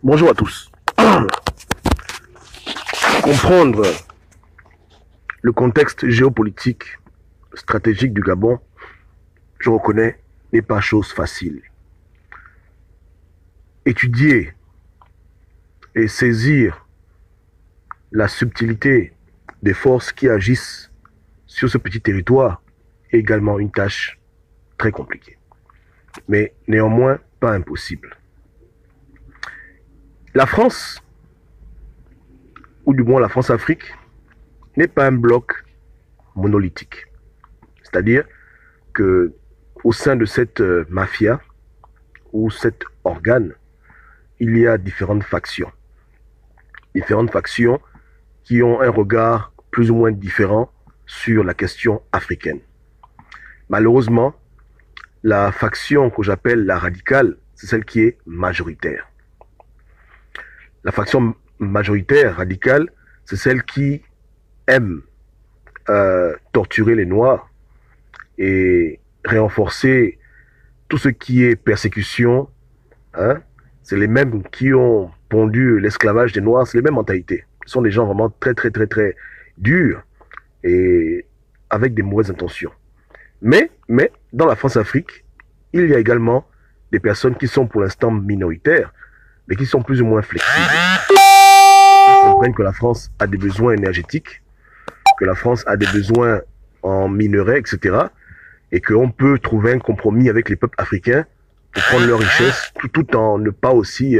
Bonjour à tous. Comprendre le contexte géopolitique, stratégique du Gabon, je reconnais, n'est pas chose facile. Étudier et saisir la subtilité des forces qui agissent sur ce petit territoire est également une tâche très compliquée, mais néanmoins pas impossible. La France, ou du moins la France-Afrique, n'est pas un bloc monolithique. C'est-à-dire que au sein de cette mafia ou cet organe, il y a différentes factions. Différentes factions qui ont un regard plus ou moins différent sur la question africaine. Malheureusement, la faction que j'appelle la radicale, c'est celle qui est majoritaire. La faction majoritaire, radicale, c'est celle qui aime torturer les Noirs et renforcer tout ce qui est persécution. Hein? C'est les mêmes qui ont pondu l'esclavage des Noirs, c'est les mêmes mentalités. Ce sont des gens vraiment très durs et avec des mauvaises intentions. Mais dans la France-Afrique, il y a également des personnes qui sont pour l'instant minoritaires, mais qui sont plus ou moins flexibles. Ils comprennent que la France a des besoins énergétiques, que la France a des besoins en minerais, etc. Et qu'on peut trouver un compromis avec les peuples africains pour prendre leurs richesses, tout en ne pas aussi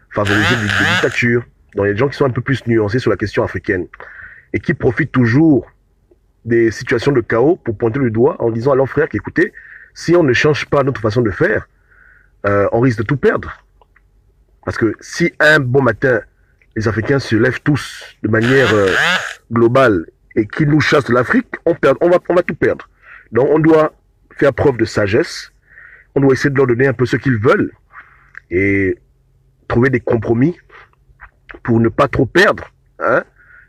favoriser des dictatures. Donc il y a des gens qui sont un peu plus nuancés sur la question africaine et qui profitent toujours des situations de chaos pour pointer le doigt en disant à leurs frères qu'écoutez, si on ne change pas notre façon de faire, on risque de tout perdre. Parce que si un bon matin, les Africains se lèvent tous de manière globale et qu'ils nous chassent de l'Afrique, on va tout perdre. Donc on doit faire preuve de sagesse, on doit essayer de leur donner un peu ce qu'ils veulent et trouver des compromis pour ne pas trop perdre, hein,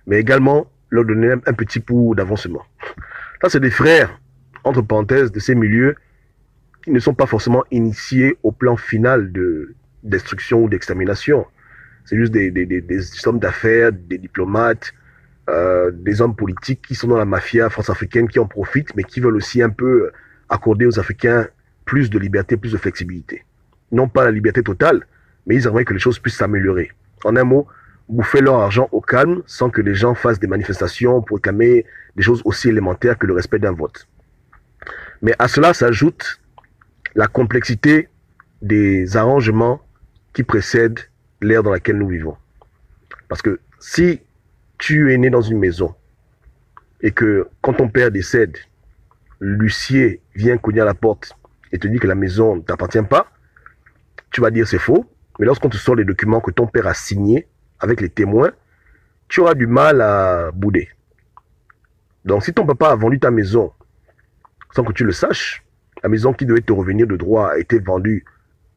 mais également leur donner un petit peu d'avancement. Ça, c'est des frères, entre parenthèses, de ces milieux qui ne sont pas forcément initiés au plan final de destruction ou d'extermination. C'est juste des hommes d'affaires, des diplomates, des hommes politiques qui sont dans la mafia france-africaine, qui en profitent, mais qui veulent aussi un peu accorder aux Africains plus de liberté, plus de flexibilité. Non pas la liberté totale, mais ils aimeraient que les choses puissent s'améliorer. En un mot, bouffer leur argent au calme sans que les gens fassent des manifestations pour réclamer des choses aussi élémentaires que le respect d'un vote. Mais à cela s'ajoute la complexité des arrangements qui précèdent l'ère dans laquelle nous vivons. Parce que si tu es né dans une maison et que quand ton père décède, l'huissier vient cogner à la porte et te dit que la maison ne t'appartient pas, tu vas dire c'est faux, mais lorsqu'on te sort les documents que ton père a signés avec les témoins, tu auras du mal à bouder. Donc si ton papa a vendu ta maison sans que tu le saches, la maison qui devait te revenir de droit a été vendue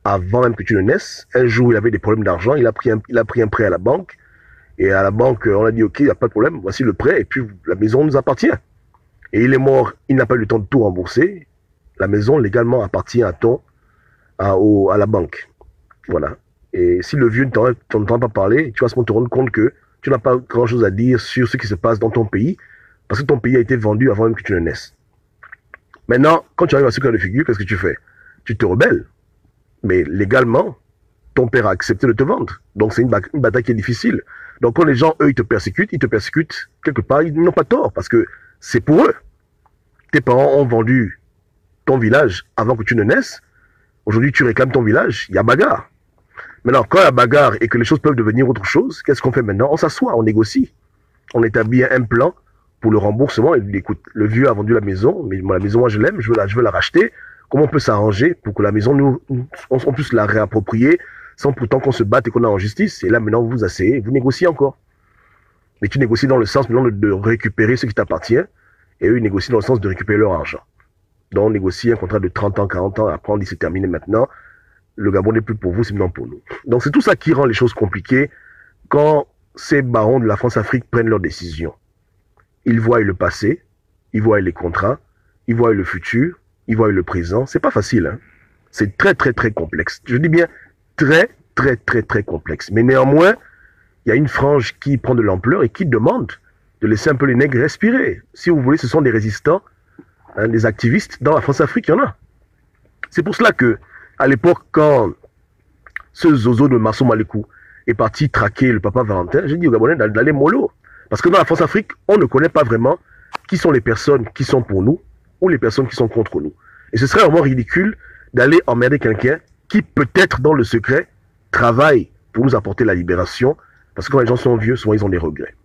avant même que tu ne naisses. Un jour, il avait des problèmes d'argent, il a pris un prêt à la banque, et à la banque, on a dit, ok, il n'y a pas de problème, voici le prêt, et puis la maison nous appartient. Et il est mort, il n'a pas eu le temps de tout rembourser, la maison légalement appartient à la banque. Voilà. Et si le vieux ne t'entend pas parler, tu vas te rendre compte que tu n'as pas grand-chose à dire sur ce qui se passe dans ton pays, parce que ton pays a été vendu avant même que tu ne naisses. Maintenant, quand tu arrives à ce cas de figure, qu'est-ce que tu fais? Tu te rebelles. Mais légalement, ton père a accepté de te vendre. Donc c'est une bataille qui est difficile. Donc quand les gens, eux, ils te persécutent quelque part, ils n'ont pas tort, parce que c'est pour eux. Tes parents ont vendu ton village avant que tu ne naisses. Aujourd'hui, tu réclames ton village, il y a bagarre. Maintenant, quand il y a bagarre et que les choses peuvent devenir autre chose, qu'est-ce qu'on fait maintenant? On s'assoit, on négocie. On établit un plan pour le remboursement. Et écoute, le vieux a vendu la maison, mais la maison, moi, je l'aime, je veux la racheter. Comment on peut s'arranger pour que la maison, on puisse la réapproprier sans pourtant qu'on se batte et qu'on a en justice? Et là, maintenant, vous vous asseyez, vous négociez encore. Mais tu négocies dans le sens maintenant de récupérer ce qui t'appartient, et eux, ils négocient dans le sens de récupérer leur argent. Donc, on négocie un contrat de 30 ans, 40 ans, après on dit c'est terminé maintenant. Le Gabon n'est plus pour vous, c'est maintenant pour nous. Donc, c'est tout ça qui rend les choses compliquées quand ces barons de la France-Afrique prennent leurs décisions. Ils voient le passé, ils voient les contrats, ils voient le futur, ils voient le présent. C'est pas facile, hein. C'est très complexe. Je dis bien très très, très, très complexe. Mais néanmoins, il y a une frange qui prend de l'ampleur et qui demande de laisser un peu les nègres respirer. Si vous voulez, ce sont des résistants, hein, des activistes. Dans la France-Afrique, il y en a. C'est pour cela que, à l'époque, quand ce zozo de Marceau Malekou est parti traquer le papa Valentin, j'ai dit aux Gabonais d'aller mollo. Parce que dans la France-Afrique, on ne connaît pas vraiment qui sont les personnes qui sont pour nous ou les personnes qui sont contre nous. Et ce serait vraiment ridicule d'aller emmerder quelqu'un qui peut-être dans le secret travaille pour nous apporter la libération. Parce que quand les gens sont vieux, souvent ils ont des regrets.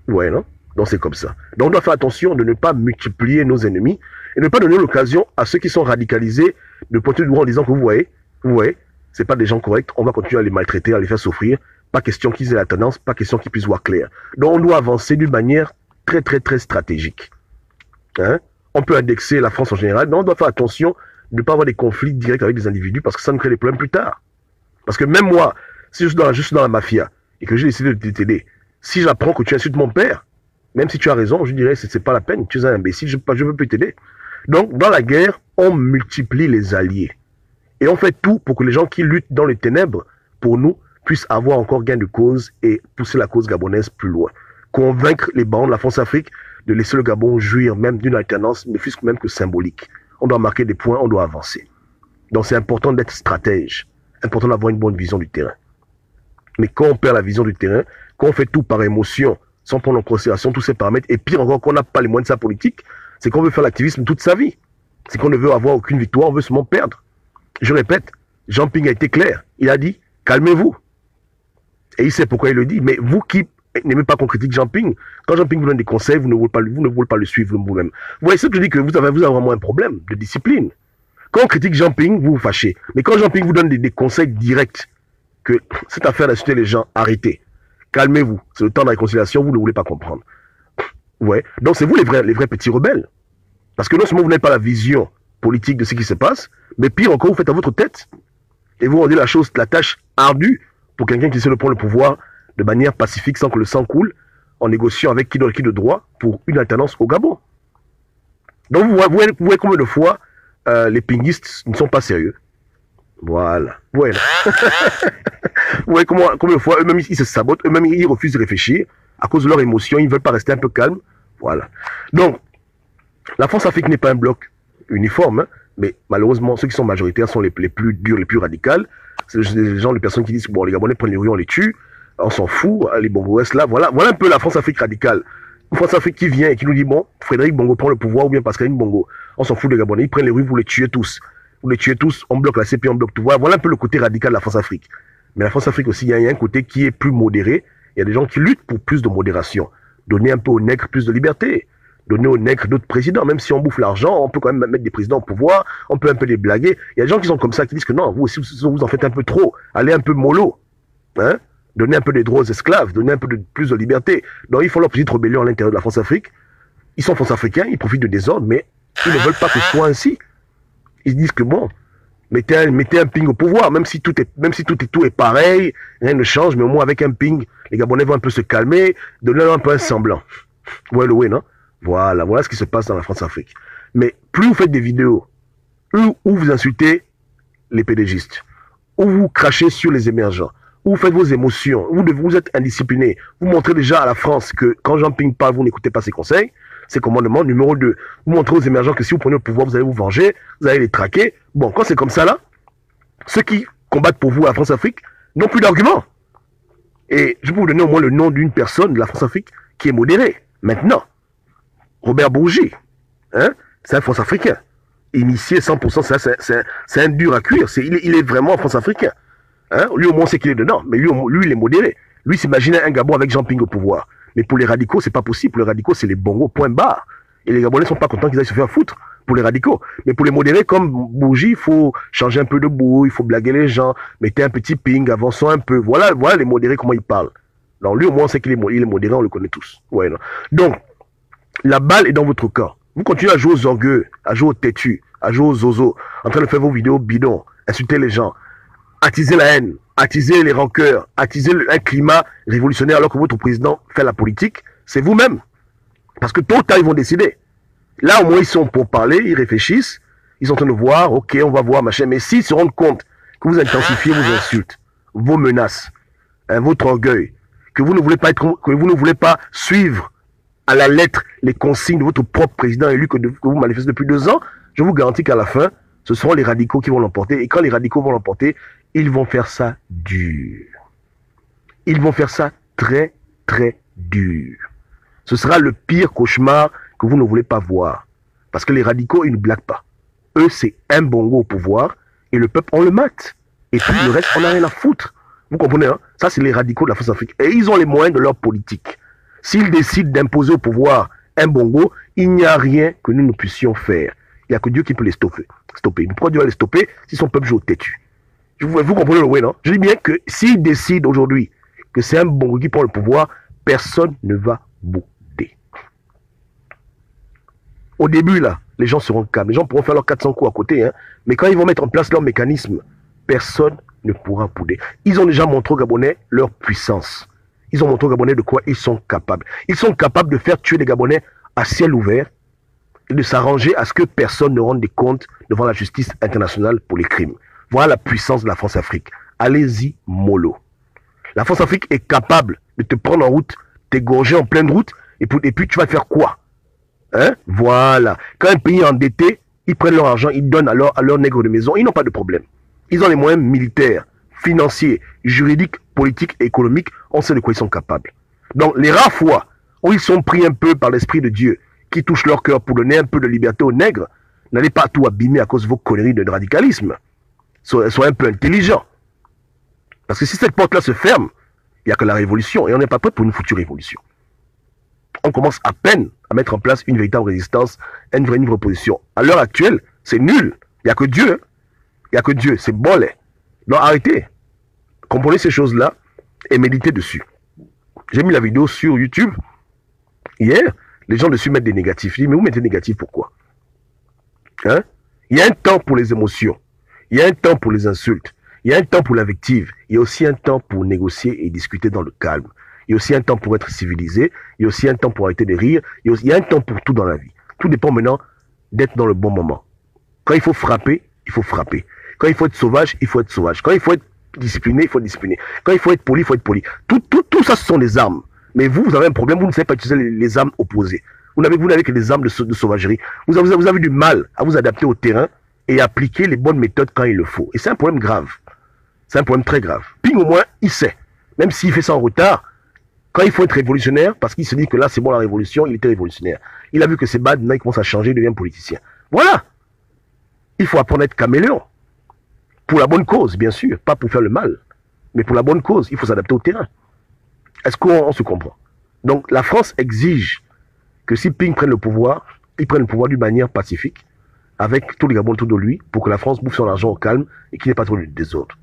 Ouais, non? Donc c'est comme ça. Donc on doit faire attention de ne pas multiplier nos ennemis et ne pas donner l'occasion à ceux qui sont radicalisés de pointer du doigt en disant que vous voyez, c'est pas des gens corrects, on va continuer à les maltraiter, à les faire souffrir. Pas question qu'ils aient la tendance, pas question qu'ils puissent voir clair. Donc on doit avancer d'une manière très très très stratégique. Hein? On peut indexer la France en général, mais on doit faire attention de ne pas avoir des conflits directs avec des individus parce que ça nous crée des problèmes plus tard. Parce que même moi, si je suis dans la mafia et que j'ai décidé de t'aider, si j'apprends que tu insultes mon père, même si tu as raison, je dirais c'est pas la peine, tu es un imbécile, je ne veux plus t'aider. Donc dans la guerre, on multiplie les alliés. Et on fait tout pour que les gens qui luttent dans les ténèbres pour nous puissent avoir encore gain de cause et pousser la cause gabonaise plus loin. Convaincre les barons de la France-Afrique de laisser le Gabon jouir même d'une alternance, ne fût-ce même que symbolique. On doit marquer des points, on doit avancer. Donc c'est important d'être stratège, important d'avoir une bonne vision du terrain. Mais quand on perd la vision du terrain, quand on fait tout par émotion, sans prendre en considération tous ces paramètres, et pire encore qu'on n'a pas les moyens de sa politique, c'est qu'on veut faire l'activisme toute sa vie. C'est qu'on ne veut avoir aucune victoire, on veut seulement perdre. Je répète, Jean Ping a été clair. Il a dit, calmez-vous. Et il sait pourquoi il le dit. Mais vous qui n'aimez pas qu'on critique Jean Ping, quand Jean Ping vous donne des conseils, vous ne voulez pas le suivre vous-même. Vous voyez ce que je dis, que vous avez vraiment un problème de discipline. Quand on critique Jean Ping, vous vous fâchez. Mais quand Jean Ping vous donne des conseils directs, que cette affaire d'insulter les gens, arrêtez. Calmez-vous. C'est le temps de la réconciliation, vous ne voulez pas comprendre. Ouais. Donc c'est vous les vrais petits rebelles. Parce que non seulement vous n'avez pas la vision politique de ce qui se passe, mais pire encore, vous faites à votre tête. Et vous rendez la tâche ardue pour quelqu'un qui essaie de prendre le pouvoir de manière pacifique, sans que le sang coule, en négociant avec qui de droit pour une alternance au Gabon. Donc vous voyez combien de fois les pinguistes ne sont pas sérieux. Voilà. Voilà. Vous voyez combien de fois eux-mêmes ils se sabotent, eux-mêmes ils refusent de réfléchir à cause de leur émotion, ils ne veulent pas rester un peu calmes. Voilà. Donc, la France-Afrique n'est pas un bloc uniforme, hein, mais malheureusement, ceux qui sont majoritaires sont les plus durs, les plus radicaux. C'est les personnes qui disent, bon, les Gabonais prennent les rues, on les tue, on s'en fout, les Bongo restent là. Voilà un peu la France-Afrique radicale. Une France-Afrique qui vient et qui nous dit, bon, Frédéric Bongo prend le pouvoir, ou bien Pascaline Bongo, on s'en fout des Gabonais, ils prennent les rues, vous les tuez tous. Vous les tuez tous, on bloque la CP, on bloque tout. Voilà un peu le côté radical de la France-Afrique. Mais la France-Afrique aussi, il y a un côté qui est plus modéré. Il y a des gens qui luttent pour plus de modération. Donner un peu aux nègres plus de liberté. Donner aux nègres d'autres présidents. Même si on bouffe l'argent, on peut quand même mettre des présidents au pouvoir. On peut un peu les blaguer. Il y a des gens qui sont comme ça, qui disent que non, vous aussi, vous en faites un peu trop. Allez un peu mollo. Hein? Donnez un peu des droits aux esclaves. Donnez un peu plus de liberté. Donc il faut leur petite rébellion à l'intérieur de la France-Afrique. Ils sont France-africains, ils profitent de désordre, mais ils ne veulent pas que ce soit ainsi. Ils disent que bon, mettez un ping au pouvoir, même si tout est pareil, rien ne change, mais au moins avec un ping, les Gabonais vont un peu se calmer, donner un peu un semblant. Vous voyez le way, non? Voilà ce qui se passe dans la France-Afrique. Mais plus vous faites des vidéos où vous insultez les pédégistes, où vous crachez sur les émergents, où vous faites vos émotions, où vous êtes indiscipliné, vous montrez déjà à la France que quand Jean Ping parle, vous n'écoutez pas ses conseils, c'est commandement numéro 2. Vous montrez aux émergents que si vous prenez le pouvoir, vous allez vous venger, vous allez les traquer. Bon, quand c'est comme ça là, ceux qui combattent pour vous à la France-Afrique n'ont plus d'arguments. Et je peux vous donner au moins le nom d'une personne de la France-Afrique qui est modérée. Maintenant, Robert Bourgi, hein, c'est un France-Africain. Initié 100%, c'est un dur à cuire. Il est vraiment France-Africain. Hein? Lui au moins c'est qu'il est dedans, mais lui il est modéré. Lui s'imaginait un Gabon avec Jean Ping au pouvoir. Mais pour les radicaux, c'est pas possible. Pour les radicaux, c'est les Bongo, point barre. Et les Gabonais sont pas contents qu'ils aillent se faire foutre pour les radicaux. Mais pour les modérés, comme Bourgi, il faut changer un peu de bout, il faut blaguer les gens, mettez un petit ping, avançons un peu. Voilà les modérés, comment ils parlent. Donc lui, au moins, on sait qu'il est modéré, on le connaît tous. Ouais, non. Donc, la balle est dans votre camp. Vous continuez à jouer aux orgueux, à jouer aux têtus, à jouer aux zozos, en train de faire vos vidéos bidons, insulter les gens, attiser la haine, attiser les rancœurs, attiser un climat révolutionnaire alors que votre président fait la politique, c'est vous-même. Parce que tôt ou tard, ils vont décider. Là, au moins, ils sont pour parler, ils réfléchissent, ils sont en train de voir, ok, on va voir, machin. Mais s'ils se rendent compte que vous intensifiez vos insultes, vos menaces, hein, votre orgueil, que vous ne voulez pas que vous ne voulez pas suivre à la lettre les consignes de votre propre président élu que vous manifestez depuis 2 ans, je vous garantis qu'à la fin, ce seront les radicaux qui vont l'emporter. Et quand les radicaux vont l'emporter, ils vont faire ça dur. Ils vont faire ça très, très dur. Ce sera le pire cauchemar que vous ne voulez pas voir. Parce que les radicaux, ils ne blaguent pas. Eux, c'est un bongo au pouvoir et le peuple, on le mate. Et puis le reste, on n'a rien à foutre. Vous comprenez, hein? Ça, c'est les radicaux de la France-Afrique. Et ils ont les moyens de leur politique. S'ils décident d'imposer au pouvoir un bongo, il n'y a rien que nous ne puissions faire. Il n'y a que Dieu qui peut les stopper. Mais pourquoi Dieu va les stopper si son peuple joue au têtu? Vous comprenez le way, non? Je dis bien que s'ils décident aujourd'hui que c'est un bongo qui prend le pouvoir, personne ne va bouder. Au début, là, les gens seront calmes. Les gens pourront faire leurs 400 coups à côté. Hein, mais quand ils vont mettre en place leur mécanisme, personne ne pourra bouder. Ils ont déjà montré aux Gabonais leur puissance. Ils ont montré aux Gabonais de quoi ils sont capables. Ils sont capables de faire tuer les Gabonais à ciel ouvert et de s'arranger à ce que personne ne rende des comptes devant la justice internationale pour les crimes. Voilà la puissance de la France-Afrique. Allez-y, mollo. La France-Afrique est capable de te prendre en route, t'égorger en pleine route, et puis tu vas faire quoi? Hein? Voilà. Quand un pays est endetté, ils prennent leur argent, ils donnent à leurs nègres de maison, ils n'ont pas de problème. Ils ont les moyens militaires, financiers, juridiques, politiques et économiques, on sait de quoi ils sont capables. Donc les rares fois où ils sont pris un peu par l'esprit de Dieu, qui touche leur cœur pour donner un peu de liberté aux nègres, n'allez pas tout abîmer à cause de vos conneries de radicalisme. Soyez un peu intelligents. Parce que si cette porte-là se ferme, il n'y a que la révolution, et on n'est pas prêt pour une future révolution. On commence à peine à mettre en place une véritable résistance, une vraie opposition. À l'heure actuelle, c'est nul. Il n'y a que Dieu. Hein. Il n'y a que Dieu. C'est bolé. Donc arrêtez. Comprenez ces choses-là et méditez dessus. J'ai mis la vidéo sur YouTube. Hier, les gens dessus mettent des négatifs. Je dis, mais vous mettez négatif pourquoi? Hein? Il y a un temps pour les émotions. Il y a un temps pour les insultes. Il y a un temps pour l'invective. Il y a aussi un temps pour négocier et discuter dans le calme. Il y a aussi un temps pour être civilisé. Il y a aussi un temps pour arrêter de rire. Il y a un temps pour tout dans la vie. Tout dépend maintenant d'être dans le bon moment. Quand il faut frapper, il faut frapper. Quand il faut être sauvage, il faut être sauvage. Quand il faut être discipliné, il faut être discipliné. Quand il faut être poli, il faut être poli. Tout ça, ce sont des armes. Mais vous avez un problème, vous ne savez pas utiliser les armes opposées. Vous n'avez que des armes de sauvagerie. Vous avez du mal à vous adapter au terrain et appliquer les bonnes méthodes quand il le faut. Et c'est un problème grave. C'est un problème très grave. Ping, au moins, il sait. Même s'il fait ça en retard, quand il faut être révolutionnaire, parce qu'il se dit que là, c'est bon la révolution, il était révolutionnaire. Il a vu que c'est bad, maintenant il commence à changer, il devient politicien. Voilà. Il faut apprendre à être caméléon. Pour la bonne cause, bien sûr. Pas pour faire le mal. Mais pour la bonne cause, il faut s'adapter au terrain. Est-ce qu'on se comprend? Donc, la France exige que si Ping prenne le pouvoir, il prenne le pouvoir d'une manière pacifique, avec tous les Gabons autour de lui, pour que la France bouffe son argent au calme et qu'il n'y ait pas trop de désordre.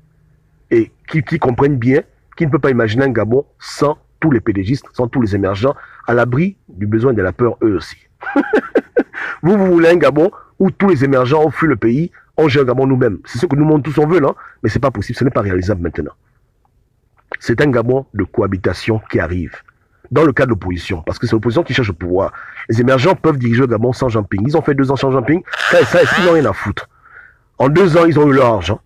Et qui comprennent bien qu'il ne peut pas imaginer un Gabon sans tous les pédégistes, sans tous les émergents, à l'abri du besoin et de la peur, eux aussi. Vous voulez un Gabon où tous les émergents ont fui le pays, on gère un Gabon nous-mêmes. C'est ce que nous tous on veut, non? Mais c'est pas possible, ce n'est pas réalisable maintenant. C'est un Gabon de cohabitation qui arrive. Dans le cas de l'opposition, parce que c'est l'opposition qui cherche le pouvoir. Les émergents peuvent diriger le Gabon sans Jean-Ping. Ils ont fait 2 ans sans Jean-Ping, ça, ils n'ont rien à foutre. En 2 ans, ils ont eu leur argent,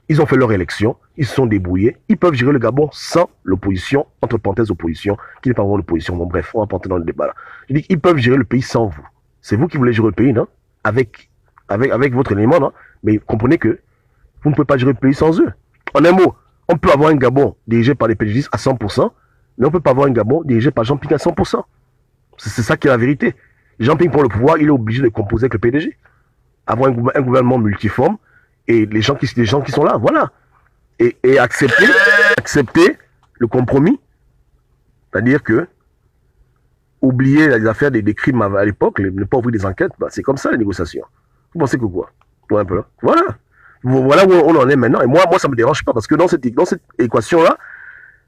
ils ont fait leur élection, ils se sont débrouillés, ils peuvent gérer le Gabon sans l'opposition, entre parenthèses opposition, qui n'est pas vraiment l'opposition. Bon bref, on va pas entrer dans le débat là. Je dis qu'ils peuvent gérer le pays sans vous. C'est vous qui voulez gérer le pays, non? Avec votre élément, non? Mais comprenez que vous ne pouvez pas gérer le pays sans eux. En un mot, on peut avoir un Gabon dirigé par les pédégistes à 100%, mais on ne peut pas avoir un Gabon dirigé par Jean-Ping à 100%. C'est ça qui est la vérité. Jean-Ping prend le pouvoir, il est obligé de composer avec le PDG. Avoir un gouvernement multiforme et les gens qui sont là, voilà. Et accepter le compromis. C'est-à-dire que oublier les affaires des crimes à l'époque, ne pas ouvrir des enquêtes, bah, c'est comme ça les négociations. Vous pensez que quoi? Un peu là. Voilà. Voilà où on en est maintenant. Et moi, ça me dérange pas parce que dans cette équation-là,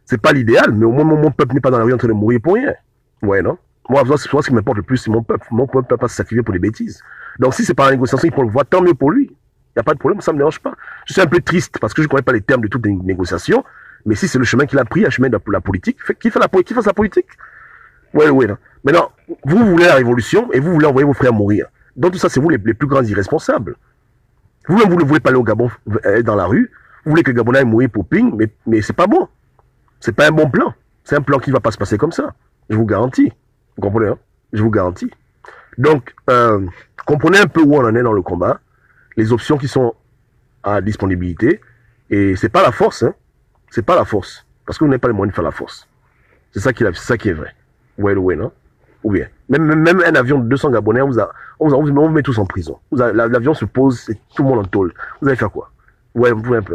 c'est pas l'idéal, mais au moins mon peuple n'est pas dans la rue en train de mourir pour rien. Ouais, non? Moi, ce qui m'importe le plus, c'est mon peuple. Mon peuple ne peut pas se sacrifier pour des bêtises. Donc, si c'est par la négociation, il prend le pouvoir, tant mieux pour lui. Il n'y a pas de problème, ça ne me dérange pas. Je suis un peu triste parce que je ne connais pas les termes de toutes les négociations, mais si c'est le chemin qu'il a pris, un chemin de la politique, qui fasse la politique. Ouais, non. Maintenant, vous voulez la révolution et vous voulez envoyer vos frères mourir. Donc, tout ça, c'est vous les plus grands irresponsables. Vous-même, vous ne voulez pas aller au Gabon dans la rue Vous voulez que Gabonais mouille pour Ping, mais c'est pas bon. C'est pas un bon plan. C'est un plan qui ne va pas se passer comme ça. Je vous garantis. Vous comprenez, hein? Je vous garantis. Donc, comprenez un peu où on en est dans le combat, les options qui sont à disponibilité, et c'est pas la force, hein. C'est pas la force. Parce que vous n'avez pas les moyens de faire la force. C'est ça qui est vrai. Ouais, non? Ou bien, même un avion de 200 Gabonais, on vous met tous en prison. L'avion se pose, et tout le monde en tôle. Vous allez faire quoi? Ouais,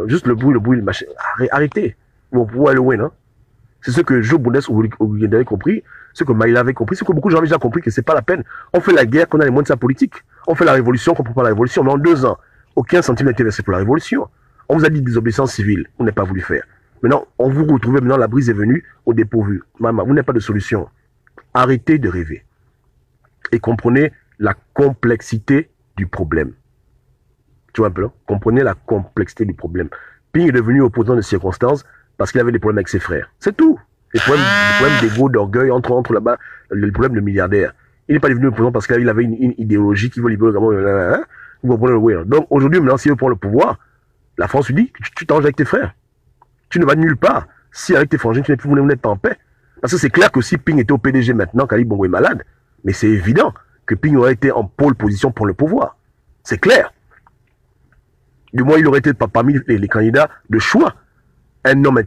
juste le bruit, le machin. Arrêtez. Ouais, non? C'est ce que Joe Bounès avait compris, ce que Maïla avait compris, ce que beaucoup de gens avaient déjà compris, que c'est pas la peine. On fait la guerre qu'on a les moyens de sa politique. On fait la révolution qu'on ne prend pas la révolution. Mais en 2 ans, aucun centime n'a été versé pour la révolution. On vous a dit désobéissance civile, on n'a pas voulu faire. Maintenant, on vous retrouve, maintenant la brise est venue au dépourvu. Maman, vous n'avez pas de solution. Arrêtez de rêver. Et comprenez la complexité du problème. Tu vois un peu, là? Comprenez la complexité du problème. Ping est devenu opposant de circonstances parce qu'il avait des problèmes avec ses frères. C'est tout. Des problèmes d'ego, d'orgueil, entre là-bas, le problème de milliardaire. Il n'est pas devenu opposant parce qu'il avait une idéologie qui veut libérer le Gabon. Vous comprenez le way. Donc aujourd'hui, maintenant, s'il veut prendre le pouvoir, la France lui dit, tu t'arranges avec tes frères. Tu ne vas nulle part. Si avec tes frangins, vous n'êtes pas en paix. Parce que c'est clair que si Ping était au PDG maintenant, qu'Ali Bongo est malade, mais c'est évident que Ping aurait été en pôle position pour le pouvoir. C'est clair. Du moins, il aurait été parmi les candidats de choix. Un homme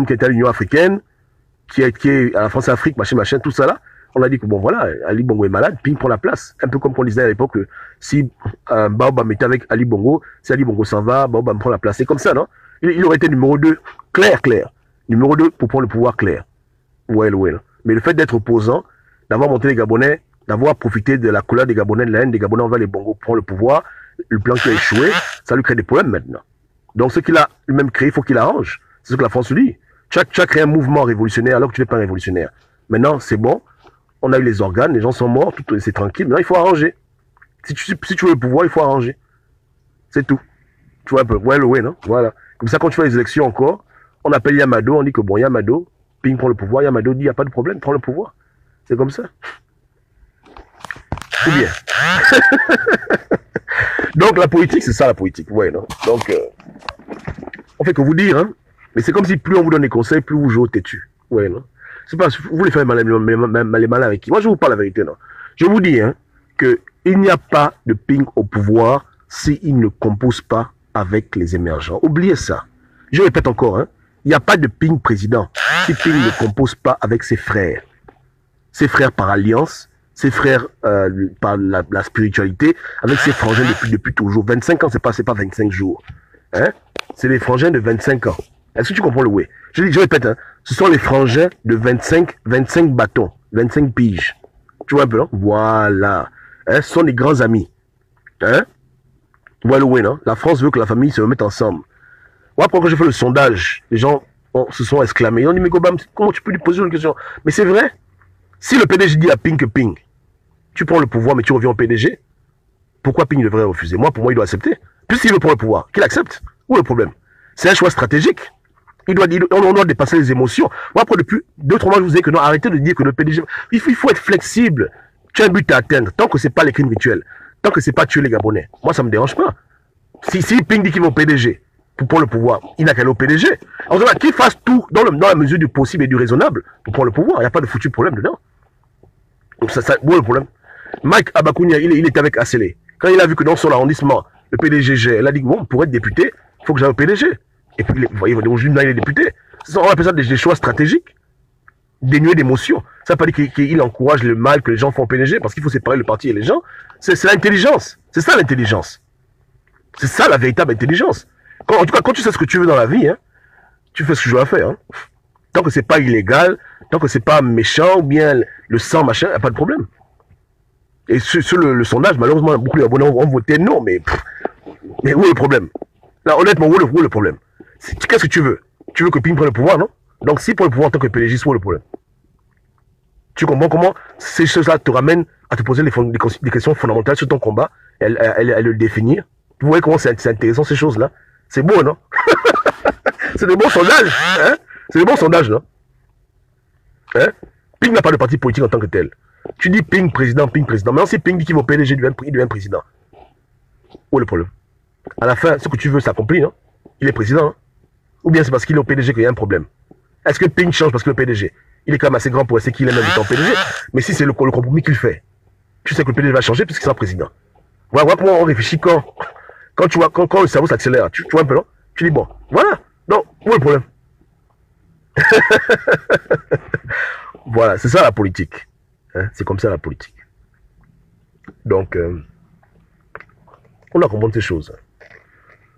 qui était à l'Union africaine, qui est à la France-Afrique, machin, tout ça là. On a dit que bon voilà, Ali Bongo est malade, Ping prend la place. Un peu comme on disait à l'époque, si Baobab était avec Ali Bongo, si Ali Bongo s'en va, Baobab prend la place. C'est comme ça, non? Il aurait été numéro 2, clair. Numéro 2 pour prendre le pouvoir clair. Ouais. Mais le fait d'être opposant, d'avoir monté les Gabonais, d'avoir profité de la colère des Gabonais, de la haine des Gabonais envers les Bongo, prendre le pouvoir, le plan qui a échoué, ça lui crée des problèmes maintenant. Donc ce qu'il a lui-même créé, il faut qu'il arrange. C'est ce que la France lui dit. Tu as créé un mouvement révolutionnaire alors que tu n'es pas un révolutionnaire. Maintenant, c'est bon. On a eu les organes, les gens sont morts, c'est tranquille. Maintenant, il faut arranger. Si tu veux le pouvoir, il faut arranger. C'est tout. Tu vois un peu. Ouais, non? Voilà. Comme ça, quand tu fais les élections encore, on appelle Yamado, on dit que bon, Yamado, Ping prend le pouvoir. Yamado dit, il n'y a pas de problème, prends le pouvoir. C'est comme ça. Ou bien. Donc, la politique, c'est ça la politique. Ouais, non? Donc, on fait que vous dire, hein. Mais c'est comme si plus on vous donne des conseils, plus vous jouez au têtu. Ouais, non? C'est pas, vous voulez faire les malins avec qui? Moi, je vous parle la vérité, non? Je vous dis, hein, qu'il n'y a pas de Ping au pouvoir s'il ne compose pas avec les émergents. Oubliez ça. Je répète encore, hein. Il n'y a pas de Ping président si Ping ne compose pas avec ses frères. Ses frères par alliance, ses frères par la spiritualité, avec ses frangins depuis toujours. 25 ans, c'est pas 25 jours. Hein? C'est les frangins de 25 ans. Est-ce que tu comprends le way? Je répète, hein, ce sont les frangins de 25 bâtons, 25 piges. Tu vois un peu, non? Voilà. Hein, ce sont des grands amis. Hein? Voilà le way, non? La France veut que la famille se remette ensemble. Moi, après, quand j'ai fait le sondage, les gens se sont exclamés. Ils ont dit, mais Gobam, comment tu peux lui poser une question? Mais c'est vrai. Si le PDG dit à Ping que Ping, tu prends le pouvoir, mais tu reviens au PDG, pourquoi Ping devrait refuser? Pour moi, il doit accepter. Puisqu'il veut prendre le pouvoir, qu'il accepte. Où est le problème? C'est un choix stratégique. On doit dépasser les émotions. Moi, après, depuis 2-3 mois, je vous ai dit que non, arrêtez de dire que le PDG... Il faut être flexible. Tu as un but à atteindre. Tant que ce n'est pas les crimes rituels, tant que ce n'est pas tuer les Gabonais, moi, ça ne me dérange pas. Si Ping dit qu'il va au PDG pour prendre le pouvoir, il n'a qu'à aller au PDG. Alors, qu'il fasse tout dans la mesure du possible et du raisonnable pour prendre le pouvoir. Il n'y a pas de foutu problème dedans. Donc, ça où est le problème? Mike Abakounia, il était avec Acélé. Quand il a vu que dans son arrondissement, le PDG, il a dit bon, pour être député, il faut que j'aille au PDG. Et puis, vous voyez, aujourd'hui, il est député. On appelle ça des choix stratégiques, dénués d'émotion. Ça ne veut pas dire qu'il encourage le mal que les gens font au PDG, parce qu'il faut séparer le parti et les gens. C'est l'intelligence. C'est ça l'intelligence. C'est ça la véritable intelligence. En tout cas, quand tu sais ce que tu veux dans la vie, hein, tu fais ce que je dois faire. Hein. Tant que c'est pas illégal, tant que c'est pas méchant, ou bien le sang, machin, il n'y a pas de problème. Et sur le sondage, malheureusement, beaucoup d'abonnés ont voté non, mais où est le problème? Là, honnêtement, où est le problème? Qu'est-ce que tu veux? Tu veux que Ping prenne le pouvoir, non? Donc, si pour le pouvoir en tant que PDG, où est le problème? Tu comprends comment ces choses-là te ramènent à te poser des questions fondamentales sur ton combat, à le définir? Vous voyez comment c'est intéressant ces choses-là? C'est beau, non? C'est des bons sondages, hein? C'est des bons sondages, non? Hein? Ping n'a pas de parti politique en tant que tel. Tu dis Ping président. Maintenant, si Ping dit qu'il va au PDG, il devient président. Où est le problème? À la fin, ce que tu veux s'accomplit, non? il est président, hein. Ou bien c'est parce qu'il est au PDG qu'il y a un problème. Est-ce que Ping change parce qu'il est au PDG? Il est quand même assez grand pour essayer qu'il ait même été en PDG. Mais si c'est le compromis qu'il fait, tu sais que le PDG va changer puisqu'il sera président. Voilà comment on réfléchit quand tu vois, quand le cerveau s'accélère. Tu vois un peu, non? Tu dis, bon, voilà. Donc, où est le problème? Voilà, c'est ça la politique. Hein? C'est comme ça la politique. Donc, on a compris ces choses.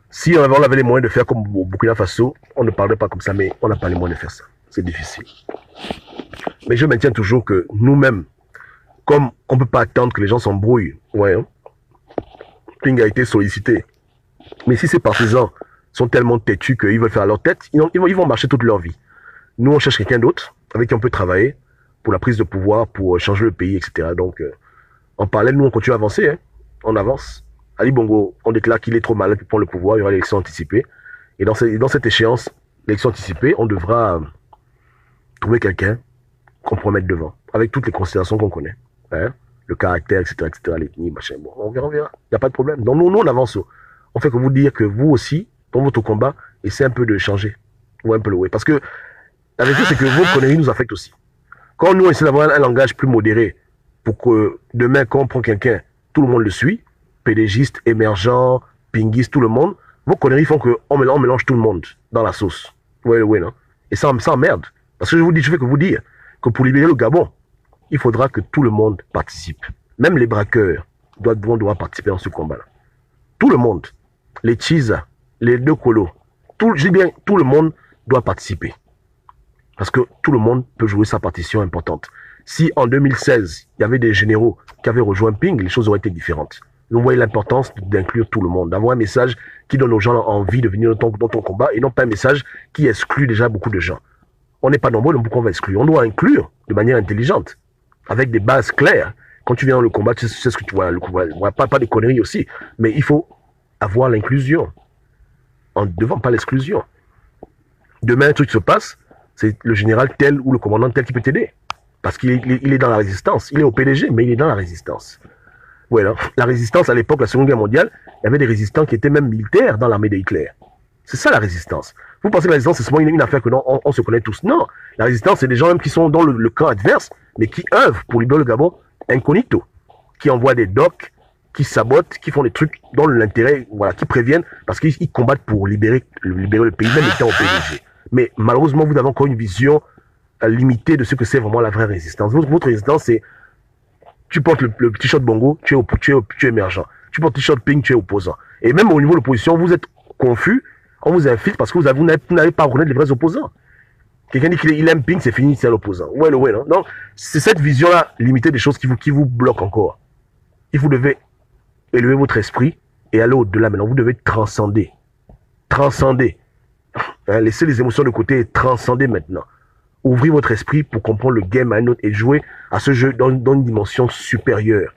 Si on avait les moyens de faire comme au Burkina Faso, on ne parlerait pas comme ça, mais on n'a pas les moyens de faire ça. C'est difficile. Mais je maintiens toujours que nous-mêmes, comme on ne peut pas attendre que les gens s'embrouillent, ouais, hein, Ping a été sollicité. Mais si ces partisans sont tellement têtus qu'ils veulent faire leur tête, ils vont marcher toute leur vie. Nous, on cherche quelqu'un d'autre avec qui on peut travailler pour la prise de pouvoir, pour changer le pays, etc. Donc, en parallèle, nous, on continue à avancer. Hein. On avance. Ali Bongo, on déclare qu'il est trop malin pour prendre le pouvoir. Il y aura l'élection anticipée. Et dans cette échéance, l'élection anticipée, on devra trouver quelqu'un qu'on pourra mettre devant, avec toutes les considérations qu'on connaît. Hein. Le caractère, etc., l'ethnie, machin. Bon, on verra. Il n'y a pas de problème. Donc, nous, on avance. On fait que vous dire que vous aussi, dans votre combat, essayez un peu de changer. Ou un peu le way. Parce que la vérité, c'est que vos conneries nous affectent aussi. Quand nous, on essaie d'avoir un langage plus modéré, pour que demain, quand on prend quelqu'un, tout le monde le suit, PDGiste, émergent, pinguiste, tout le monde, vos conneries font qu'on mélange tout le monde dans la sauce. Ouais, non? Et ça emmerde. Parce que je fais que vous dire que pour libérer le Gabon, il faudra que tout le monde participe. Même les braqueurs vont devoir participer dans ce combat-là. Tout le monde. Les Tchisa, les deux colos, je dis bien, tout le monde doit participer. Parce que tout le monde peut jouer sa partition importante. Si en 2016, il y avait des généraux qui avaient rejoint Ping, les choses auraient été différentes. Nous voyons l'importance d'inclure tout le monde, d'avoir un message qui donne aux gens envie de venir dans ton combat et non pas un message qui exclut déjà beaucoup de gens. On n'est pas nombreux, donc pourquoi on va exclure? On doit inclure de manière intelligente, avec des bases claires. Quand tu viens dans le combat, tu sais ce que tu vois. Le combat, pas de conneries aussi, mais il faut avoir l'inclusion. En devant, pas l'exclusion. Demain, un truc se passe, c'est le général tel ou le commandant tel qui peut t'aider. Parce qu'il est dans la résistance. Il est au PDG, mais il est dans la résistance. Voilà. La résistance, à l'époque, la Seconde Guerre mondiale, il y avait des résistants qui étaient même militaires dans l'armée d'Hitler. C'est ça la résistance. Vous pensez que la résistance, c'est seulement une affaire que on se connaît tous. Non. La résistance, c'est des gens même qui sont dans le camp adverse, mais qui œuvrent pour libérer le Gabon incognito. Qui envoient des docks, qui sabotent, qui font des trucs dans l'intérêt, voilà, qui préviennent, parce qu'ils combattent pour libérer le pays, même étant au PDG. Mais malheureusement, vous avez encore une vision limitée de ce que c'est vraiment la vraie résistance. Votre résistance, c'est tu portes le t-shirt Bongo, tu es émergent. Tu portes le t-shirt Ping, tu es opposant. Et même au niveau de l'opposition, vous êtes confus, on vous infiltre parce que vous n'avez pas à reconnaître les vrais opposants. Quelqu'un dit qu'il aime Ping, c'est fini, c'est l'opposant. Ouais, non? Donc, c'est cette vision-là limitée des choses qui vous bloque encore. Et vous devez élever votre esprit et aller au-delà maintenant. Vous devez transcender. Transcender. Hein, laissez les émotions de côté et transcender maintenant. Ouvrez votre esprit pour comprendre le game à un autre et jouer à ce jeu dans une dimension supérieure.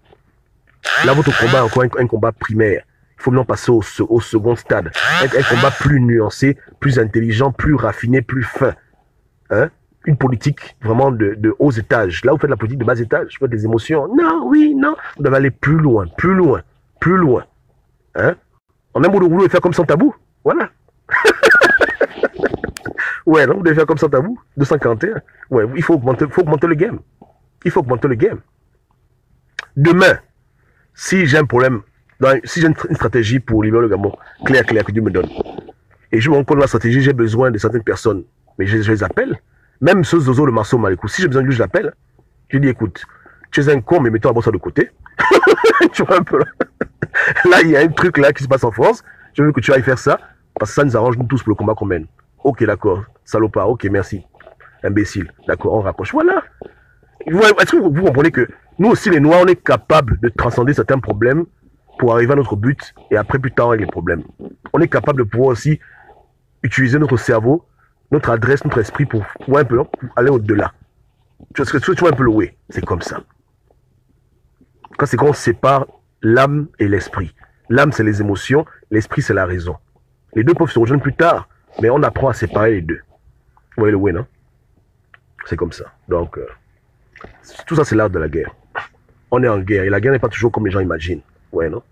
Là, votre combat est encore un combat primaire. Il faut maintenant passer au second stade. Un combat plus nuancé, plus intelligent, plus raffiné, plus fin. Hein? Une politique vraiment de hauts étages. Là, vous faites la politique de bas étage. Vous faites des émotions. Non, oui, non. Vous devez aller plus loin, plus loin, plus loin. Hein? En un mot de rouleau, faire comme sans tabou. Voilà. Ouais, non, vous devez faire comme ça tabou. 241. Ouais, il faut augmenter le game. Il faut augmenter le game. Demain, si j'ai un problème, si j'ai une stratégie pour libérer le Gabon, clair, que Dieu me donne, et je me rends compte de la stratégie, j'ai besoin de certaines personnes, mais je les appelle, même ce Zozo, le Marceau Malikou, si j'ai besoin de lui, je l'appelle, je lui dis, écoute, tu es un con, mais mets-toi à ça de côté. Tu vois un peu là. Là, il y a un truc là qui se passe en France, je veux que tu ailles faire ça, parce que ça nous arrange nous tous pour le combat qu'on mène. Ok, d'accord, salopard, ok, merci. Imbécile, d'accord, on rapproche. Voilà. Est-ce que vous comprenez que nous aussi, les Noirs, on est capable de transcender certains problèmes pour arriver à notre but et après, plus tard, avec les problèmes. On est capable de pouvoir aussi utiliser notre cerveau, notre adresse, notre esprit pour un peu, pour aller au-delà. Tu vois un peu le way. C'est comme ça. C'est quand on sépare l'âme et l'esprit. L'âme, c'est les émotions, l'esprit, c'est la raison. Les deux peuvent se rejoindre plus tard, mais on apprend à séparer les deux. Vous voyez le way, non? C'est comme ça. Donc, tout ça, c'est l'art de la guerre. On est en guerre, et la guerre n'est pas toujours comme les gens imaginent. Ouais, non?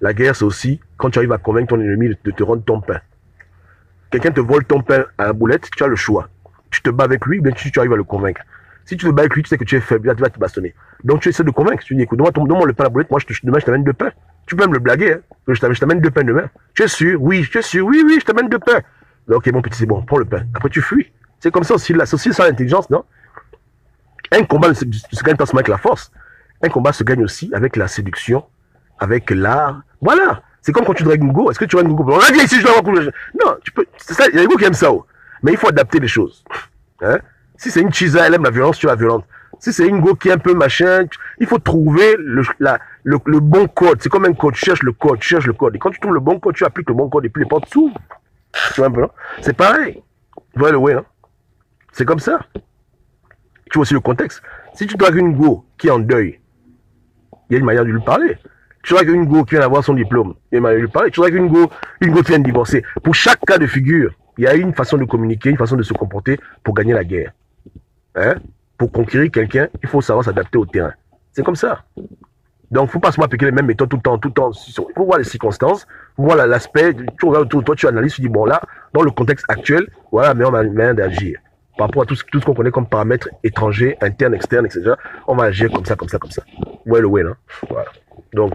La guerre, c'est aussi quand tu arrives à convaincre ton ennemi de te rendre ton pain. quelqu'un te vole ton pain à la boulette, tu as le choix. Tu te bats avec lui, bien tu arrives à le convaincre. Si tu te bats avec lui, tu sais que tu es faible, là, tu vas te bastonner. Donc tu essaies de convaincre. Tu dis, écoute, donne-moi le pain à la boulette, moi demain je t'amène 2 pains. Tu peux me le blaguer, hein. Je t'amène 2 pains demain. Tu es sûr? Oui, je suis sûr. Oui, je t'amène 2 pains. Ok, mon petit, c'est bon, prends le pain. Après tu fuis. C'est comme ça aussi, là, c'est aussi ça l'intelligence, non? Un combat ne se gagne pas seulement avec la force. Un combat se gagne aussi avec la séduction, avec l'art. Voilà. C'est comme quand tu dragues une go. Est-ce que tu dragues une go? On a dit ici, je dois avoir. Non, tu peux. C'est ça, il y a des go qui aiment ça. Oh. Mais il faut adapter les choses. Hein? Si c'est une chisa, elle aime la violence, tu es la violente. Si c'est une go qui est un peu machin, il faut trouver le bon code. C'est comme un code. Tu cherches le code, tu cherches le code. Et quand tu trouves le bon code, tu appliques le bon code et puis les portes s'ouvrent. Tu vois un peu, non? C'est pareil. Voilà le way, hein? C'est comme ça. Tu vois aussi le contexte. Si tu dragues une go qui est en deuil, il y a une manière de lui parler. Tu dragues une go qui vient d'avoir son diplôme, il y a une manière de lui parler. Tu dragues une go qui vient de divorcer. Pour chaque cas de figure, il y a une façon de communiquer, une façon de se comporter pour gagner la guerre. Hein? Pour conquérir quelqu'un, il faut savoir s'adapter au terrain. C'est comme ça. Donc, il ne faut pas seulement appliquer les mêmes méthodes tout le temps. Il faut voir les circonstances, il faut voir l'aspect. Tu regardes autour de toi, tu analyses, tu dis, bon là, dans le contexte actuel, voilà, mais on a une manière d'agir. Par rapport à tout ce qu'on connaît comme paramètres étrangers, internes, externes, etc., on va agir comme ça. Ouais, le way, hein? Voilà. Donc,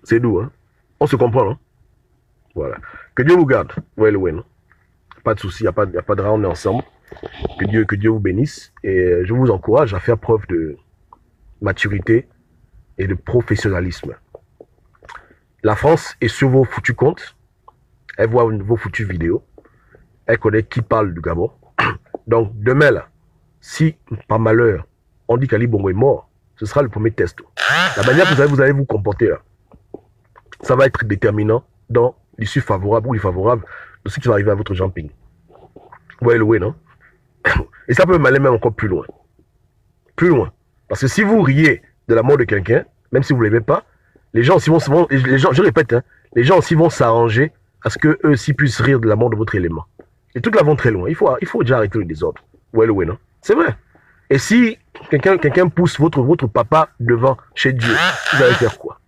c'est doux, hein? On se comprend, hein? Voilà. Que Dieu vous garde. Ouais, le way, non? Pas de souci, il n'y a pas de rang, on est ensemble. Que Dieu vous bénisse. Et je vous encourage à faire preuve de maturité et de professionnalisme. La France est sur vos foutus comptes. Elle voit vos foutus vidéos. Elle connaît qui parle du Gabon. Donc, demain, là, si, par malheur, on dit qu'Ali Bongo est mort, ce sera le premier test. La manière que vous allez vous comporter, là, ça va être déterminant dans l'issue favorable ou défavorable de ce qui va arriver à votre jumping. Vous voyez le way, non? Et ça peut m'aller même encore plus loin. Plus loin. Parce que si vous riez de la mort de quelqu'un, même si vous ne l'aimez pas, les gens aussi je répète, hein, les gens aussi vont s'arranger à ce qu'eux aussi puissent rire de la mort de votre élément. Et tout là vont très loin. Il faut déjà arrêter le désordre. Ouais, le way, non? C'est vrai. Et si quelqu'un pousse votre papa devant chez Dieu, vous allez faire quoi?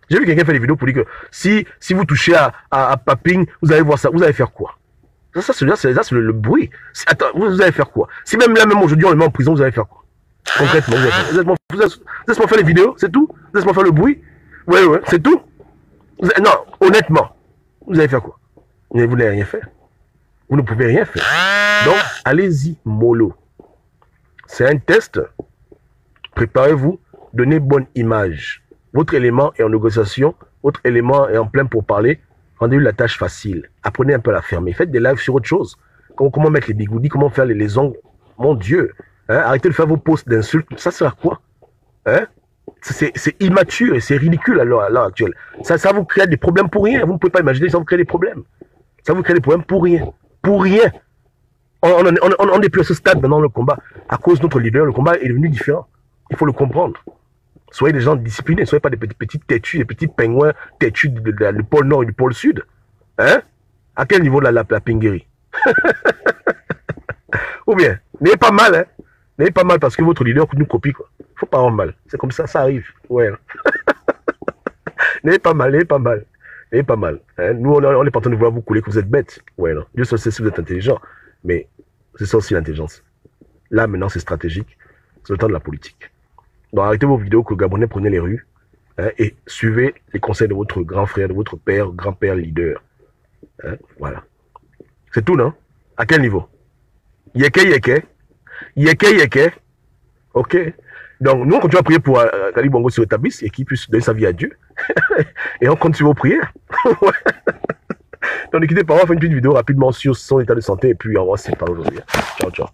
J'ai vu quelqu'un faire des vidéos pour dire que si vous touchez à Paping, vous allez voir ça. Vous allez faire quoi? Ça c'est le bruit. Attends, vous allez faire quoi? Si même aujourd'hui on le met en prison, vous allez faire quoi? Concrètement, laisse-moi faire les vidéos, c'est tout? Laisse-moi faire le bruit? Ouais, c'est tout? Non, honnêtement, vous allez faire quoi? Vous n'allez rien faire. Vous ne pouvez rien faire. Donc, allez-y, mollo. C'est un test. Préparez-vous. Donnez bonne image. Votre élément est en négociation. Votre élément est en plein pour parler. Rendez-lui la tâche facile. Apprenez un peu à la fermer. Faites des lives sur autre chose. Comment mettre les bigoudis, comment faire les ongles. Mon Dieu. Hein? Arrêtez de faire vos posts d'insultes. Ça sert à quoi? Hein? C'est immature et c'est ridicule à l'heure actuelle. Ça vous crée des problèmes pour rien. Vous ne pouvez pas imaginer, ça vous crée des problèmes. Ça vous crée des problèmes pour rien. Pour rien. On n'est plus à ce stade maintenant dans le combat. À cause de notre leader, le combat est devenu différent. Il faut le comprendre. Soyez des gens disciplinés. Soyez pas des petits têtus, des petits pingouins têtus du pôle Nord et du pôle Sud. Hein? À quel niveau la pinguerie? Ou bien, n'ayez pas mal, hein? N'ayez pas mal parce que votre leader nous copie, quoi. Faut pas avoir mal. C'est comme ça, ça arrive. Ouais. N'ayez pas mal, n'ayez pas mal. N'ayez pas mal. Hein? Nous, on est pas en train de vouloir vous couler que vous êtes bêtes. Ouais, non. Dieu seul sait si vous êtes intelligent. Mais c'est ça aussi l'intelligence. Là, maintenant, c'est stratégique. C'est le temps de la politique. Donc, arrêtez vos vidéos que le Gabonais prenez les rues, hein, et suivez les conseils de votre grand frère, de votre père, grand-père, leader. Hein, voilà. C'est tout, non? À quel niveau? Yeke. Ok. Donc, nous, on continue à prier pour qu'Ali Bongo se rétablisse et qu'il puisse donner sa vie à Dieu. Et on continue vos prières. Donc, n'hésitez pas à faire une petite vidéo rapidement sur son état de santé et puis on va se parler aujourd'hui. Ciao.